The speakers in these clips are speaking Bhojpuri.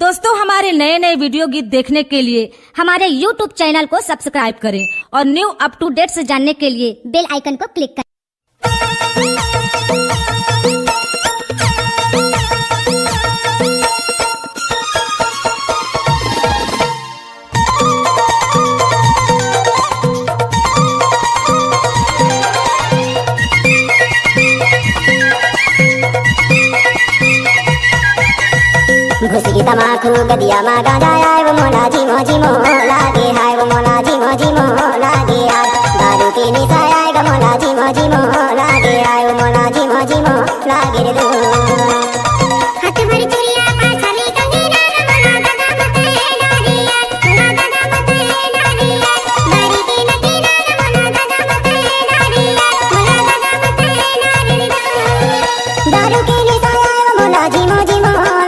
दोस्तों हमारे नए नए वीडियो गीत देखने के लिए हमारे YouTube चैनल को सब्सक्राइब करें और न्यू अप टू डेट से जानने के लिए बेल आइकन को क्लिक करें। घुसकी तमाकू गदिया मा गांजा आए वो मोला झिमो लागे हाय वो मोला झिमो लागे यार दारू की निशा आए ग मोला झिमो लागे आए वो मोला झिमो लागे रे दो हाथ भर चुरिया पाछाली कंगेरा मोला दादा मते डारिया मोला दादा मते डारिया दारी की नकीरा मोला दादा मते डारिया मोला दादा मते डारिया दारू की निशा आए वो मोला झिमो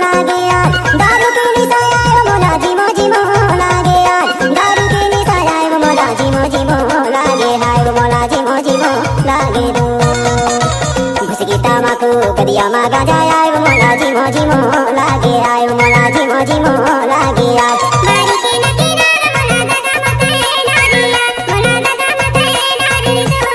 लागे यार दारू की निशा आए वो मोला झिमो लागे यार दारू की निशा आए वो मोला झिमो लागे हाय वो मोला झिमो लागे दो घुसकी तमाकू गदिया मा गांजा आए वो मोला झिमो लागे आए वो मोला झिमो लागे यार दारी की नकीरा मोला दादा मते डारिया मोला दादा मते डारिया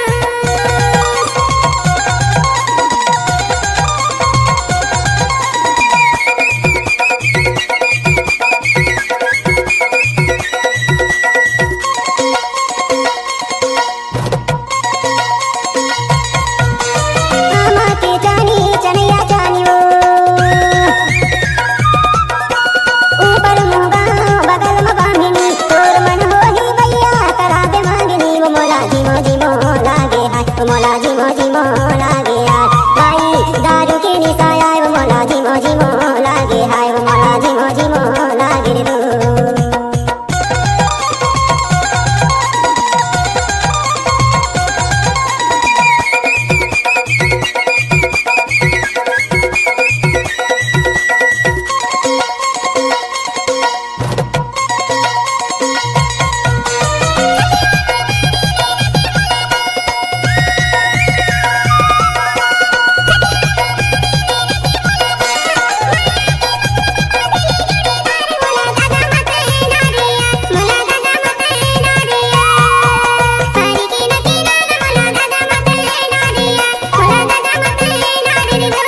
मामा के जानी चनिया जानी वो ऊपर मुगा बगल में बांधनी तोर मन हो ही भैया करा दे मांगनी वो मोला झिमो लागे हाय वो मोला झिमो लागे यार भाई दारू की निशा आए वो मोला झिमो लागे हाय वो मोला झिमो लागे रे दो मोला दादा मते डारिया मोला दादा मते डारिया दारी की नकीरा मोला दादा मते डारिया मोला दादा मते डारिया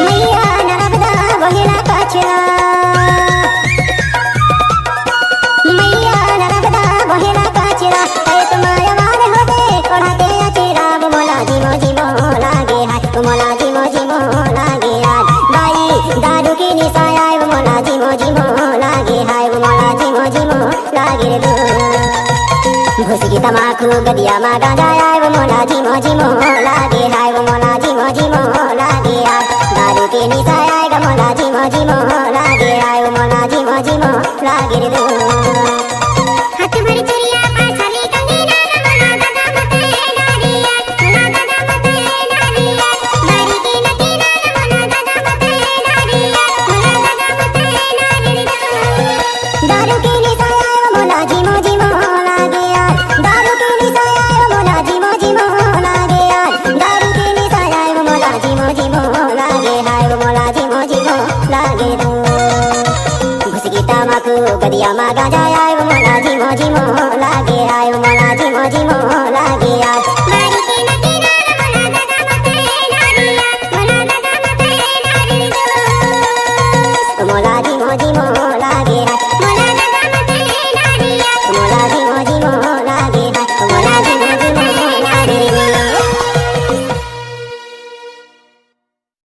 मैया नर्मदा बहेला काछला मैया नर्मदा बहेला काछला है तुम्हारा वार हो दे कोढ़ाते अचेरा वो मोला झिमो लागे हाय वो मोला झिमो लागे यार भाई दारू की निशा आए वो मोला झिमो लागे हाय वो मोला झिमो लागे रे दो घुसकी तमाकू गदिया मा गांजा आए वो मोला झिमो लागे हाय वो मोला झिमो लागे यार दारू की निशा आए ग मोला झिमो लागे आए वो मोला झिमो लागे रे दो